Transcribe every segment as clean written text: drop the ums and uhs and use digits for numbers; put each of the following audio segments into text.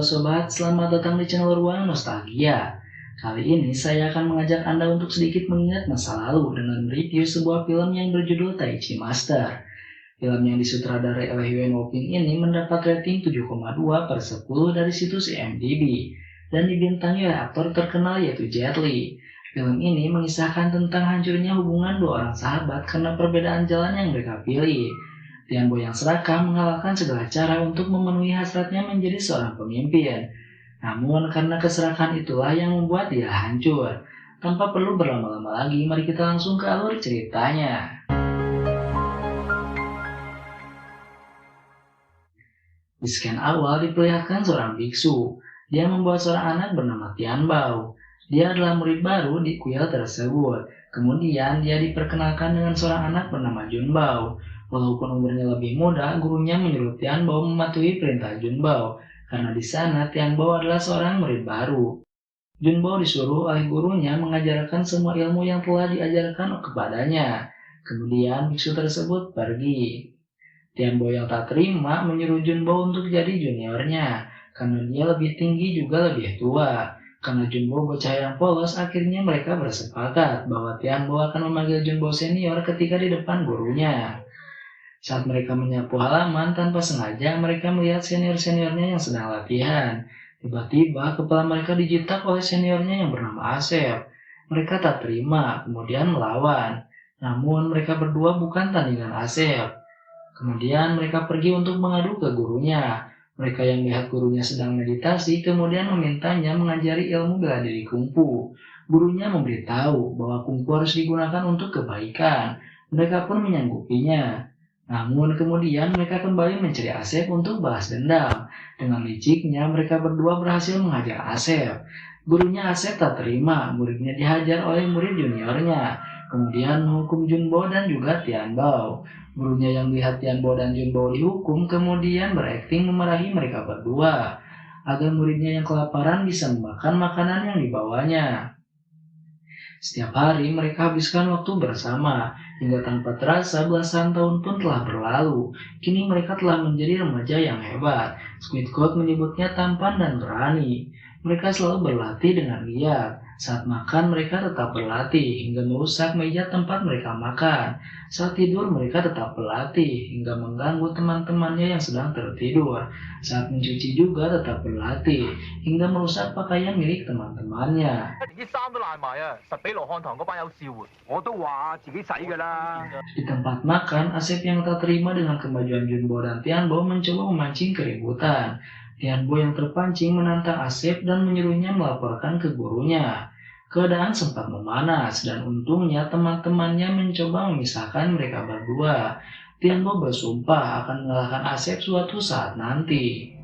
sobat, selamat datang di channel Ruang Nostalgia. Kali ini saya akan mengajak Anda untuk sedikit mengingat masa lalu dengan mereview sebuah film yang berjudul Taichi Master. Film yang disutradarai oleh Yuen Woo-ping ini mendapat rating 7,2/10 dari situs IMDb dan dibintangi oleh aktor terkenal yaitu Jet Li. Film ini mengisahkan tentang hancurnya hubungan dua orang sahabat karena perbedaan jalan yang mereka pilih. Tian Bo yang serakah mengalahkan segala cara untuk memenuhi hasratnya menjadi seorang pemimpin. Namun karena keserakahan itulah yang membuat dia hancur. Tanpa perlu berlama-lama lagi, mari kita langsung ke alur ceritanya. Di scan awal diperlihatkan seorang biksu. Dia membawa seorang anak bernama Tian Bao. Dia adalah murid baru di kuil tersebut. Kemudian dia diperkenalkan dengan seorang anak bernama Jun Bao. Walaupun umurnya lebih muda, gurunya menyuruh Tian Bao mematuhi perintah Jun Bao, karena di sana Tian Bao adalah seorang murid baru. Jun Bao disuruh oleh gurunya mengajarkan semua ilmu yang telah diajarkan kepadanya. Kemudian biksu tersebut pergi. Tian Bao yang tak terima menyuruh Jun Bao untuk jadi juniornya, karena dia lebih tinggi juga lebih tua. Karena Jun Bao bocah yang polos, akhirnya mereka bersepakat bahwa Tian Bao akan memanggil Jun Bao senior ketika di depan gurunya. Saat mereka menyapu halaman, tanpa sengaja mereka melihat senior-seniornya yang sedang latihan. Tiba-tiba kepala mereka dijitak oleh seniornya yang bernama Asep. Mereka tak terima, kemudian melawan. Namun mereka berdua bukan tandingan Asep. Kemudian mereka pergi untuk mengadu ke gurunya. Mereka yang melihat gurunya sedang meditasi kemudian memintanya mengajari ilmu bela diri kungfu. Gurunya memberitahu bahwa kungfu harus digunakan untuk kebaikan. Mereka pun menyanggupinya. Namun kemudian mereka kembali mencari Asep untuk balas dendam. Dengan liciknya mereka berdua berhasil menghajar Asep. Gurunya Asep tak terima, muridnya dihajar oleh murid juniornya. Kemudian menghukum Jun Bao dan juga Tian Bao. Gurunya yang melihat Tian Bao dan Jun Bao dihukum kemudian berakting memarahi mereka berdua agar muridnya yang kelaparan bisa memakan makanan yang dibawanya. Setiap hari mereka habiskan waktu bersama, hingga tanpa terasa belasan tahun pun telah berlalu. Kini mereka telah menjadi remaja yang hebat. Squidward menyebutnya tampan dan berani. Mereka selalu berlatih dengan giat. Saat makan mereka tetap berlatih, hingga merusak meja tempat mereka makan. Saat tidur mereka tetap berlatih, hingga mengganggu teman-temannya yang sedang tertidur. Saat mencuci juga tetap berlatih, hingga merusak pakaian milik teman-temannya. Di tempat makan, Asep yang tak terima dengan kemajuan Jun Bao dan Tian Bao mencoba memancing keributan. Tian Bao yang terpancing menantang Asep dan menyuruhnya melaporkan ke gurunya. Keadaan sempat memanas dan untungnya teman-temannya mencoba memisahkan mereka berdua. Tian Bao bersumpah akan mengalahkan Asep suatu saat nanti.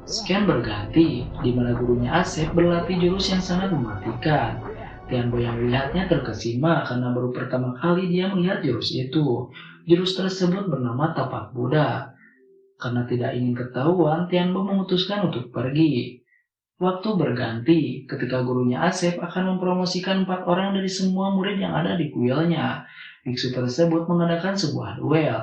Scan berganti, di mana gurunya Asep berlatih jurus yang sangat mematikan. Tian Bao yang melihatnya terkesima karena baru pertama kali dia melihat jurus itu. Jurus tersebut bernama Tapak Buddha. Karena tidak ingin ketahuan, Tian Bao memutuskan untuk pergi. Waktu berganti, ketika gurunya Asep akan mempromosikan 4 orang dari semua murid yang ada di kuilnya. Biksu tersebut mengadakan sebuah duel.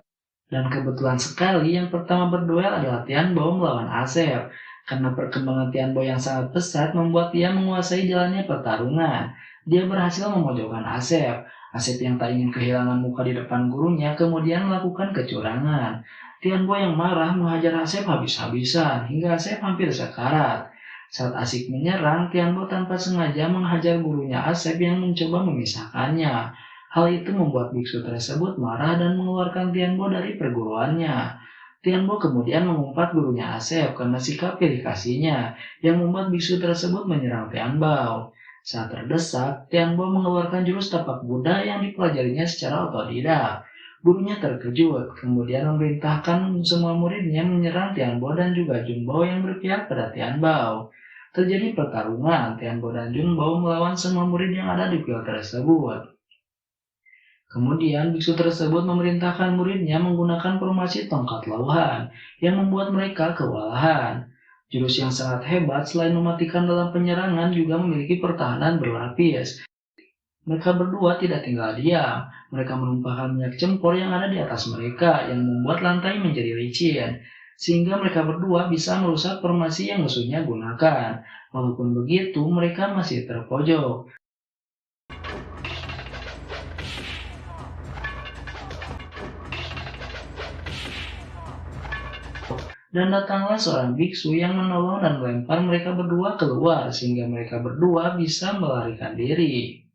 Dan kebetulan sekali yang pertama berduel adalah Tian Bao melawan Asep. Karena perkembangan Tian Bao yang sangat pesat membuat dia menguasai jalannya pertarungan. Dia berhasil memojokkan Asep. Asep yang tak ingin kehilangan muka di depan gurunya kemudian melakukan kecurangan. Tian Bao yang marah menghajar Asep habis-habisan hingga Asep hampir sekarat. Saat asik menyerang, Tian Bao tanpa sengaja menghajar gurunya Asep yang mencoba memisahkannya. Hal itu membuat biksu tersebut marah dan mengeluarkan Tian Bao dari perguruannya. Tian Bao kemudian mengumpat gurunya Asep karena sikap pilih kasihnya yang membuat biksu tersebut menyerang Tian Bao. Saat terdesak, Tian Bao mengeluarkan jurus Tapak Buddha yang dipelajarinya secara otodidak. Gurunya terkejut, kemudian memerintahkan semua muridnya menyerang Tian Bao dan juga Jun Bao yang berpihak pada Tian Bao. Terjadi pertarungan, Tian Bao dan Jun Bao melawan semua murid yang ada di kuil tersebut. Kemudian biksu tersebut memerintahkan muridnya menggunakan formasi tongkat lauhan yang membuat mereka kewalahan. Jurus yang sangat hebat selain mematikan dalam penyerangan juga memiliki pertahanan berlapis. Mereka berdua tidak tinggal diam. Mereka menumpahkan minyak cempor yang ada di atas mereka yang membuat lantai menjadi licin. sehingga mereka berdua bisa merusak formasi yang musuhnya gunakan. Walaupun begitu, mereka masih terpojok. Dan datanglah seorang biksu yang menolong dan melempar mereka berdua keluar, sehingga mereka berdua bisa melarikan diri.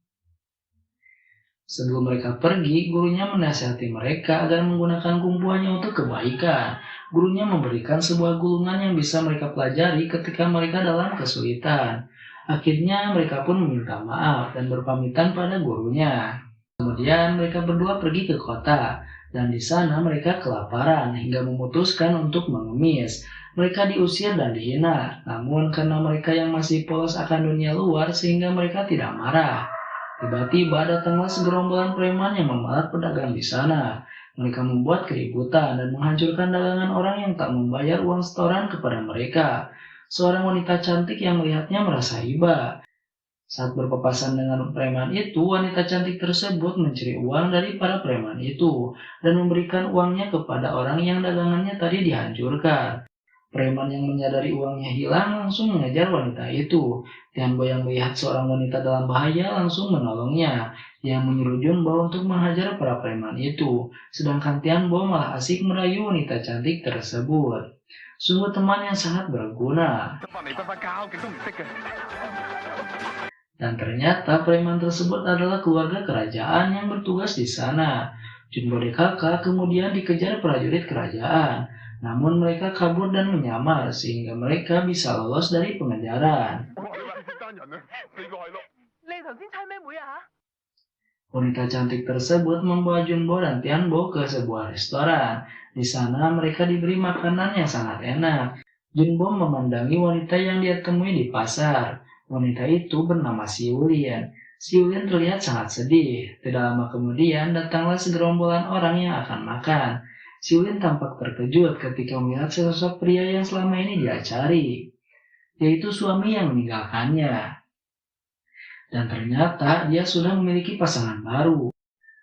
Sebelum mereka pergi, gurunya menasihati mereka agar menggunakan kumpulannya untuk kebaikan. Gurunya memberikan sebuah gulungan yang bisa mereka pelajari ketika mereka dalam kesulitan. Akhirnya mereka pun meminta maaf dan berpamitan pada gurunya. Kemudian mereka berdua pergi ke kota, dan di sana mereka kelaparan hingga memutuskan untuk mengemis. Mereka diusir dan dihina, namun karena mereka yang masih polos akan dunia luar sehingga mereka tidak marah. Tiba-tiba datanglah segerombolan preman yang memalak pedagang di sana. Mereka membuat keributan dan menghancurkan dagangan orang yang tak membayar uang setoran kepada mereka. Seorang wanita cantik yang melihatnya merasa iba. Saat berpapasan dengan preman itu, wanita cantik tersebut mencuri uang dari para preman itu dan memberikan uangnya kepada orang yang dagangannya tadi dihancurkan. Preman yang menyadari uangnya hilang langsung mengejar wanita itu. Tianbo yang melihat seorang wanita dalam bahaya langsung menolongnya. Dia menyuruh Junbo untuk menghajar para preman itu. Sedangkan Tianbo malah asik merayu wanita cantik tersebut. Sungguh teman yang sangat berguna. Dan ternyata preman tersebut adalah keluarga kerajaan yang bertugas di sana. Junbo DKK kemudian dikejar prajurit kerajaan. Namun mereka kabur dan menyamar sehingga mereka bisa lolos dari pengejaran. Wanita cantik tersebut membawa Junbo dan Tianbo ke sebuah restoran. Di sana mereka diberi makanan yang sangat enak. Junbo memandangi wanita yang dia temui di pasar. Wanita itu bernama Xiulin. Xiulin terlihat sangat sedih. Tidak lama kemudian datanglah segerombolan orang yang akan makan. Xiulin tampak terkejut ketika melihat sesosok pria yang selama ini dia cari, yaitu suami yang meninggalkannya. Dan ternyata dia sudah memiliki pasangan baru.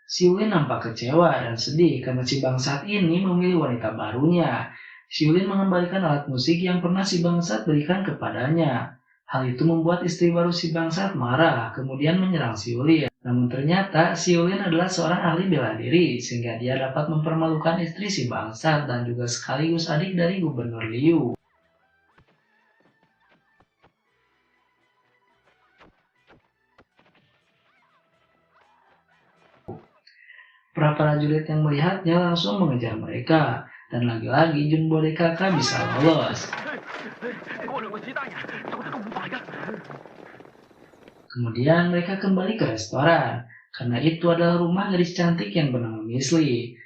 Xiulin nampak kecewa dan sedih karena si bangsat ini memilih wanita barunya. Xiulin mengembalikan alat musik yang pernah si bangsat berikan kepadanya. Hal itu membuat istri baru si bangsat marah, kemudian menyerang Xiulin. Namun ternyata Xiulin adalah seorang ahli bela diri, sehingga dia dapat mempermalukan istri si bangsat dan juga sekaligus adik dari Gubernur Liu. Para prajurit yang melihatnya langsung mengejar mereka, dan lagi-lagi Junbo DKK bisa lolos. Kemudian mereka kembali ke restoran, karena itu adalah rumah gadis cantik yang bernama Misli.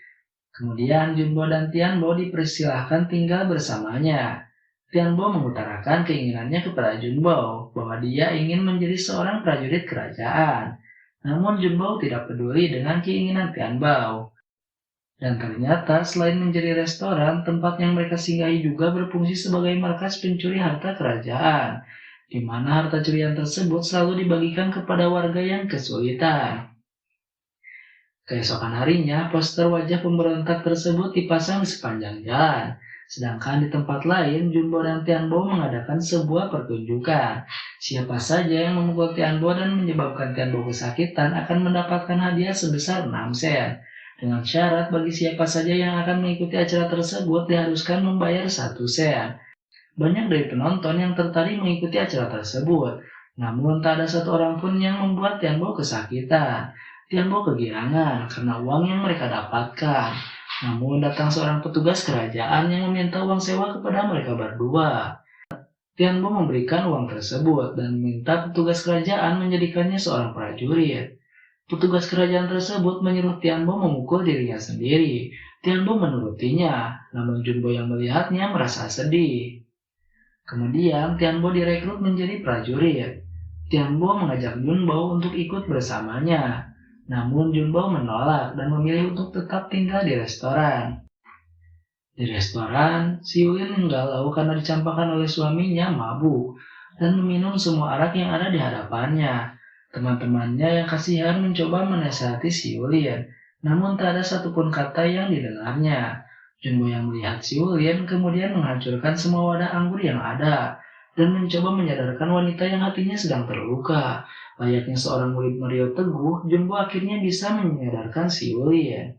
Kemudian Junbo dan Tianbo dipersilahkan tinggal bersamanya. Tianbo mengutarakan keinginannya kepada Junbo bahwa dia ingin menjadi seorang prajurit kerajaan. Namun Junbo tidak peduli dengan keinginan Tianbo. Dan ternyata selain menjadi restoran, tempat yang mereka singgahi juga berfungsi sebagai markas pencuri harta kerajaan, di mana harta curian tersebut selalu dibagikan kepada warga yang kesulitan. Keesokan harinya, poster wajah pemberontak tersebut dipasang di sepanjang jalan. Sedangkan di tempat lain, Junbo dan Tianbo mengadakan sebuah pertunjukan. Siapa saja yang memukul Tianbo dan menyebabkan Tianbo kesakitan akan mendapatkan hadiah sebesar 6 sen. Dengan syarat bagi siapa saja yang akan mengikuti acara tersebut diharuskan membayar 1 sen. Banyak dari penonton yang tertarik mengikuti acara tersebut, namun tak ada satu orang pun yang membuat Tianbo kesakitan. Tianbo kegirangan karena uang yang mereka dapatkan. Namun datang seorang petugas kerajaan yang meminta uang sewa kepada mereka berdua. Tianbo memberikan uang tersebut dan meminta petugas kerajaan menjadikannya seorang prajurit. Petugas kerajaan tersebut menyuruh Tianbo memukul dirinya sendiri. Tianbo menurutinya, namun Junbo yang melihatnya merasa sedih. Kemudian Tianbo direkrut menjadi prajurit. Tianbo mengajak Junbo untuk ikut bersamanya. Namun Junbo menolak dan memilih untuk tetap tinggal di restoran. Di restoran, Xiulin galau karena dicampakkan oleh suaminya mabuk dan meminum semua arak yang ada di hadapannya. Teman-temannya yang kasihan mencoba menasihati Xiulin, namun tak ada satupun kata yang didengarnya. Junbo yang melihat si Ulin kemudian menghancurkan semua wadah anggur yang ada dan mencoba menyadarkan wanita yang hatinya sedang terluka. Layaknya seorang murid Mario Teguh, Junbo akhirnya bisa menyadarkan si Ulin.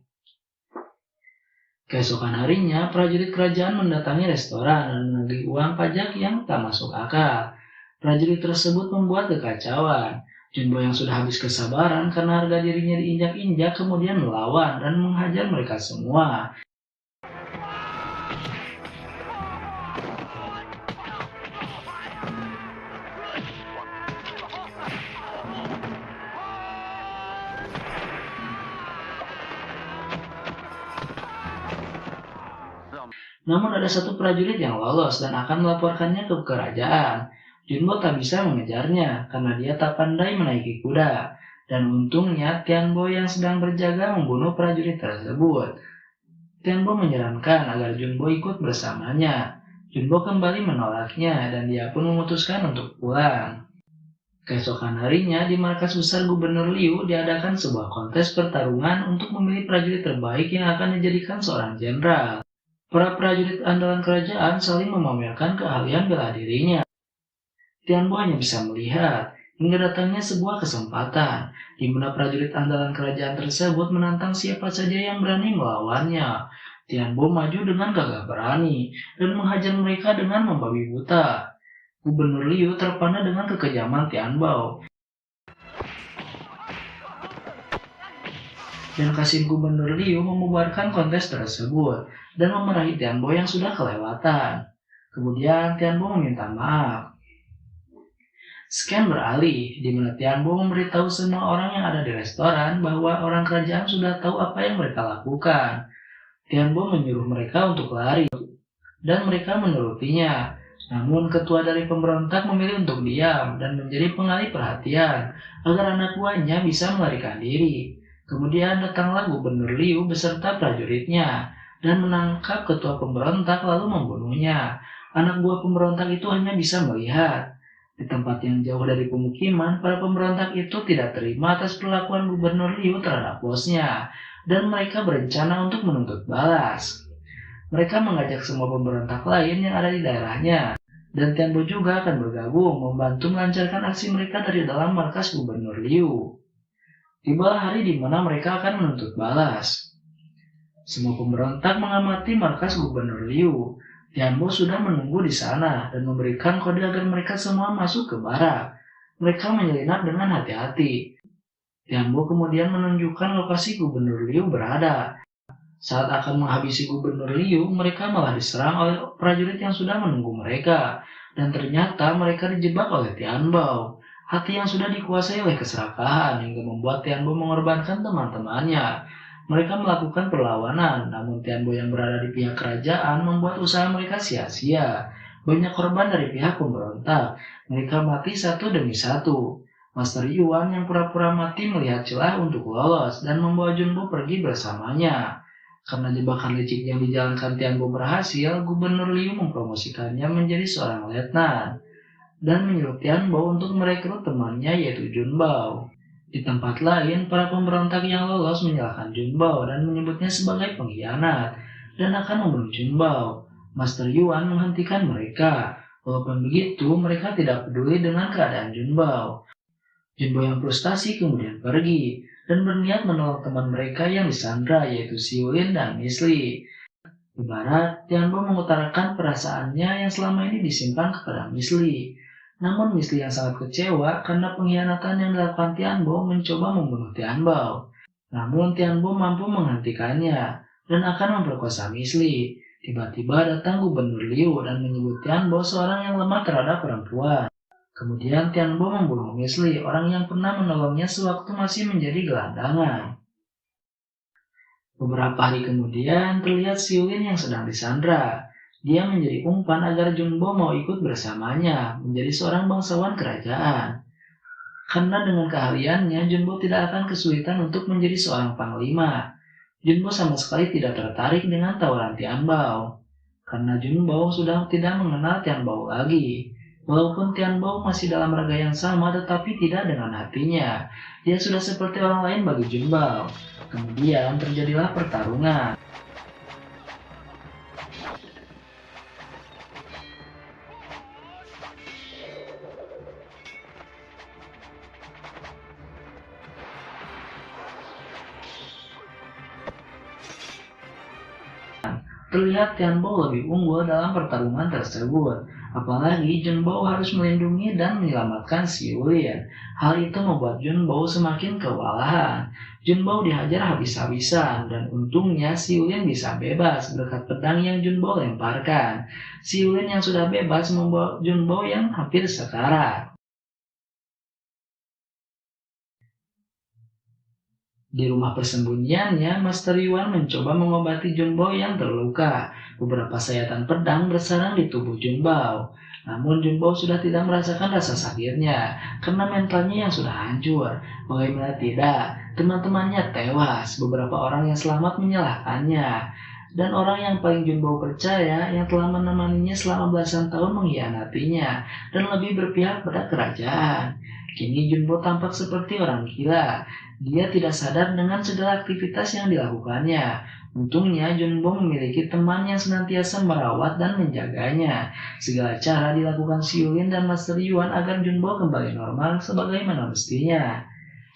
Keesokan harinya, prajurit kerajaan mendatangi restoran dan menagih uang pajak yang tak masuk akal. Prajurit tersebut membuat kekacauan. Junbo yang sudah habis kesabaran karena harga dirinya diinjak-injak kemudian melawan dan menghajar mereka semua. Namun ada satu prajurit yang lolos dan akan melaporkannya ke kerajaan. Junbo tak bisa mengejarnya karena dia tak pandai menaiki kuda. Dan untungnya Tianbo yang sedang berjaga membunuh prajurit tersebut. Tianbo menyarankan agar Junbo ikut bersamanya. Junbo kembali menolaknya dan dia pun memutuskan untuk pulang. Keesokan harinya di markas besar Gubernur Liu diadakan sebuah kontes pertarungan untuk memilih prajurit terbaik yang akan dijadikan seorang jenderal. Para prajurit andalan kerajaan saling memamerkan keahlian bela dirinya. Tianbo hanya bisa melihat hingga datangnya sebuah kesempatan di mana prajurit andalan kerajaan tersebut menantang siapa saja yang berani melawannya. Tianbo maju dengan gagah berani dan menghajar mereka dengan membabi buta. Gubernur Liu terpana dengan kekejaman Tianbo. Dan kasih Gubernur Liu membubarkan kontes tersebut dan memarahi Tianbo yang sudah kelewatan. Kemudian Tianbo meminta maaf. Scan beralih, di mana Tianbo memberitahu semua orang yang ada di restoran bahwa orang kerajaan sudah tahu apa yang mereka lakukan. Tianbo menyuruh mereka untuk lari, dan mereka menurutinya. Namun ketua dari pemberontak memilih untuk diam dan menjadi pengalih perhatian agar anak buahnya bisa melarikan diri. Kemudian datanglah Gubernur Liu beserta prajuritnya dan menangkap ketua pemberontak lalu membunuhnya. Anak buah pemberontak itu hanya bisa melihat. Di tempat yang jauh dari pemukiman, para pemberontak itu tidak terima atas perlakuan Gubernur Liu terhadap bosnya dan mereka berencana untuk menuntut balas. Mereka mengajak semua pemberontak lain yang ada di daerahnya dan Tianbo juga akan bergabung membantu melancarkan aksi mereka dari dalam markas Gubernur Liu. Tibalah hari di mana mereka akan menuntut balas. Semua pemberontak mengamati markas Gubernur Liu. Tianbo sudah menunggu di sana dan memberikan kode agar mereka semua masuk ke barak. Mereka menyelinap dengan hati-hati. Tianbo kemudian menunjukkan lokasi Gubernur Liu berada. Saat akan menghabisi Gubernur Liu, mereka malah diserang oleh prajurit yang sudah menunggu mereka. Dan ternyata mereka dijebak oleh Tianbo. Hati yang sudah dikuasai oleh keserakahan hingga membuat Tianbo mengorbankan teman-temannya. Mereka melakukan perlawanan, namun Tianbo yang berada di pihak kerajaan membuat usaha mereka sia-sia. Banyak korban dari pihak pemberontak. Mereka mati satu demi satu. Master Yuan yang pura-pura mati melihat celah untuk lolos dan membawa Junbo pergi bersamanya. Karena jebakan licik yang dijalankan Tianbo berhasil, Gubernur Liu mempromosikannya menjadi seorang letnan dan menyuruh Tianbo untuk merekrut temannya yaitu Junbo. Di tempat lain, para pemberontak yang lolos menyalahkan Junbo dan menyebutnya sebagai pengkhianat dan akan membunuh Junbo. Master Yuan menghentikan mereka. Walaupun begitu, mereka tidak peduli dengan keadaan Junbo. Junbo yang frustasi kemudian pergi dan berniat menolong teman mereka yang disandra yaitu Si Ulin dan Miss Li. Ibarat Tianbo mengutarakan perasaannya yang selama ini disimpan kepada Miss Li. Namun Miss Li yang sangat kecewa karena pengkhianatan yang dilakukan Tianbo mencoba membunuh Tianbo. Namun Tianbo mampu menghentikannya dan akan memperkosa Miss Li. Tiba-tiba datang Gubernur Liu dan menyebut Tianbo seorang yang lemah terhadap perempuan. Kemudian Tianbo membunuh Miss Li, orang yang pernah menolongnya sewaktu masih menjadi gelandangan. Beberapa hari kemudian terlihat Si Ulin yang sedang disandra. Dia menjadi umpan agar Junbo mau ikut bersamanya menjadi seorang bangsawan kerajaan. Karena dengan keahliannya, Junbo tidak akan kesulitan untuk menjadi seorang panglima. Junbo sama sekali tidak tertarik dengan tawaran Tianbo. Karena Junbo sudah tidak mengenal Tianbo lagi. Walaupun Tianbo masih dalam raga yang sama tetapi tidak dengan hatinya. Dia sudah seperti orang lain bagi Junbo. Kemudian terjadilah pertarungan. Terlihat Tian Bo lebih unggul dalam pertarungan tersebut. Apalagi Jun Bo harus melindungi dan menyelamatkan si Yulin. Hal itu membuat Jun Bo semakin kewalahan. Jun Bo dihajar habis-habisan dan untungnya si Yulin bisa bebas berkat pedang yang Jun Bo lemparkan. Si Yulin yang sudah bebas membawa Jun Bo yang hampir sekarat. Di rumah persembunyiannya, Master Yuan mencoba mengobati Jun Bo yang terluka. Beberapa sayatan pedang bersarang di tubuh Jun Bo. Namun Jun Bo sudah tidak merasakan rasa sakitnya karena mentalnya yang sudah hancur. Bagaimana tidak, teman-temannya tewas. Beberapa orang yang selamat menyalahkannya. Dan orang yang paling Jun Bo percaya yang telah menemaninya selama belasan tahun mengkhianatinya dan lebih berpihak pada kerajaan. Kini Jun Bo tampak seperti orang gila. Dia tidak sadar dengan segala aktivitas yang dilakukannya. Untungnya Jun Bo memiliki teman yang senantiasa merawat dan menjaganya. Segala cara dilakukan si Yulin dan Master Yuan agar Jun Bo kembali normal sebagaimana mestinya.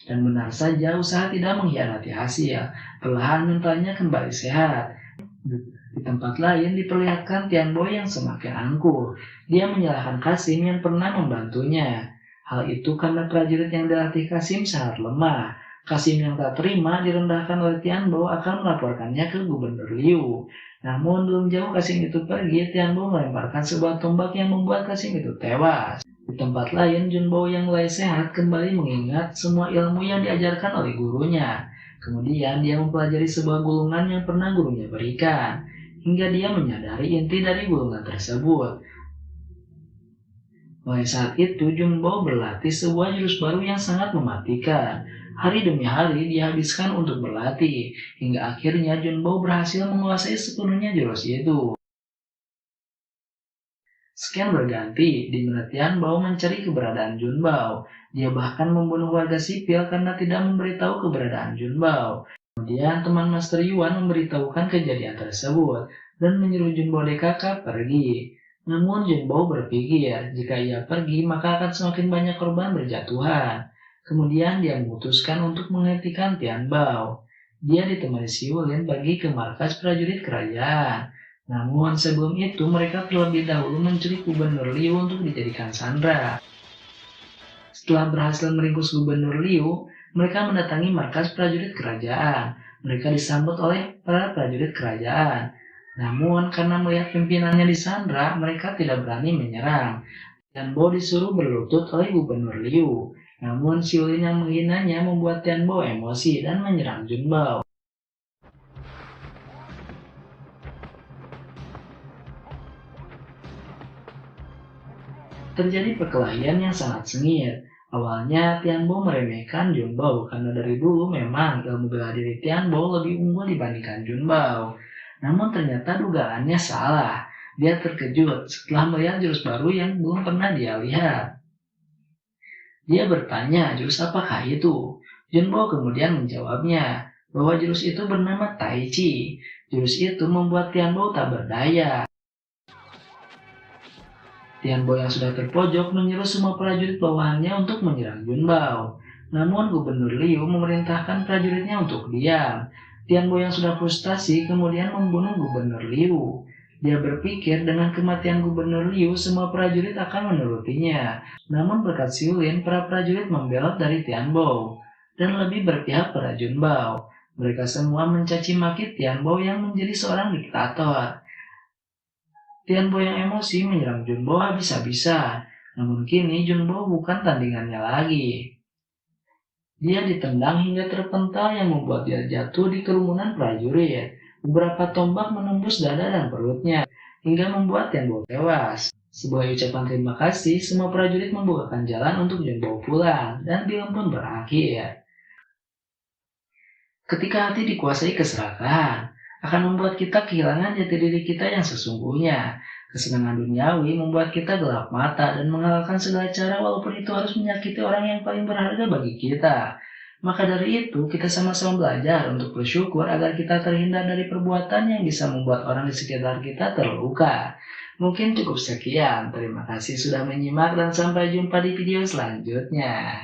Dan benar saja usaha tidak mengkhianati hasil. Perlahan mentalnya kembali sehat. Di tempat lain diperlihatkan Tian Bo yang semakin angkuh. Dia menyalahkan Kasim yang pernah membantunya. Hal itu karena prajurit yang dilatih Kasim sangat lemah. Kasim yang tak terima direndahkan oleh Tian Bo akan melaporkannya ke Gubernur Liu. Namun belum jauh Kasim itu pergi, Tian Bo melemparkan sebuah tombak yang membuat Kasim itu tewas. Di tempat lain, Jun Bo yang mulai sehat kembali mengingat semua ilmu yang diajarkan oleh gurunya. Kemudian dia mempelajari sebuah gulungan yang pernah gurunya berikan, hingga dia menyadari inti dari gulungan tersebut. Mulai saat itu, Jun Bo berlatih sebuah jurus baru yang sangat mematikan. Hari demi hari dihabiskan untuk berlatih, hingga akhirnya Jun Bo berhasil menguasai sepenuhnya jurus itu. Sekian berganti, di mana Tian Bo mencari keberadaan Jun Bo. Dia bahkan membunuh warga sipil karena tidak memberitahu keberadaan Jun Bo. Kemudian teman Master Yuan memberitahukan kejadian tersebut dan menyuruh Jun Bo DKK pergi. Namun Jun Bo berpikir, jika ia pergi maka akan semakin banyak korban berjatuhan. Kemudian dia memutuskan untuk menghentikan Tian Bo. Dia ditemani si Yulin pergi ke markas prajurit kerajaan. Namun sebelum itu mereka terlebih dahulu mencuri Gubernur Liu untuk dijadikan sandera. Setelah berhasil meringkus Gubernur Liu, mereka mendatangi markas prajurit kerajaan. Mereka disambut oleh para prajurit kerajaan. Namun karena melihat pimpinannya disandra, mereka tidak berani menyerang. Tian Bo disuruh berlutut oleh Gubernur Liu. Namun si Yulin yang menghinanya membuat Tian Bo emosi dan menyerang Jun Bo. Terjadi perkelahian yang sangat sengit. Awalnya Tian Bo meremehkan Jun Bo karena dari dulu memang ilmu bela diri Tian Bo lebih unggul dibandingkan Jun Bo. Namun ternyata dugaannya salah. Dia terkejut setelah melihat jurus baru yang belum pernah dia lihat. Dia bertanya jurus apakah itu. Jun Bo kemudian menjawabnya bahwa jurus itu bernama Tai Chi. Jurus itu membuat Tian Bo tak berdaya. Tian Bo yang sudah terpojok menyuruh semua prajurit bawahannya untuk menyerang Jun Bo. Namun Gubernur Liu memerintahkan prajuritnya untuk diam. Tian Bo yang sudah frustasi kemudian membunuh Gubernur Liu. Dia berpikir dengan kematian Gubernur Liu semua prajurit akan menurutinya. Namun berkat si Yulin, para prajurit membelot dari Tian Bo dan lebih berpihak pada Jun Bo. Mereka semua mencaci maki Tian Bo yang menjadi seorang diktator. Tian Bo yang emosi menyerang Jun Bo habis-habisan. Namun kini Jun Bo bukan tandingannya lagi. Dia ditendang hingga terpental yang membuat dia jatuh di kerumunan prajurit. Beberapa tombak menembus dada dan perutnya, hingga membuat Tian Bo tewas. Sebagai ucapan terima kasih, semua prajurit membukakan jalan untuk Jun Bo pulang, dan film pun berakhir. Ketika hati dikuasai keserakahan, akan membuat kita kehilangan jati diri kita yang sesungguhnya. Kesenangan duniawi membuat kita gelap mata dan menghalalkan segala cara walaupun itu harus menyakiti orang yang paling berharga bagi kita. Maka dari itu, kita sama-sama belajar untuk bersyukur agar kita terhindar dari perbuatan yang bisa membuat orang di sekitar kita terluka. Mungkin cukup sekian. Terima kasih sudah menyimak dan sampai jumpa di video selanjutnya.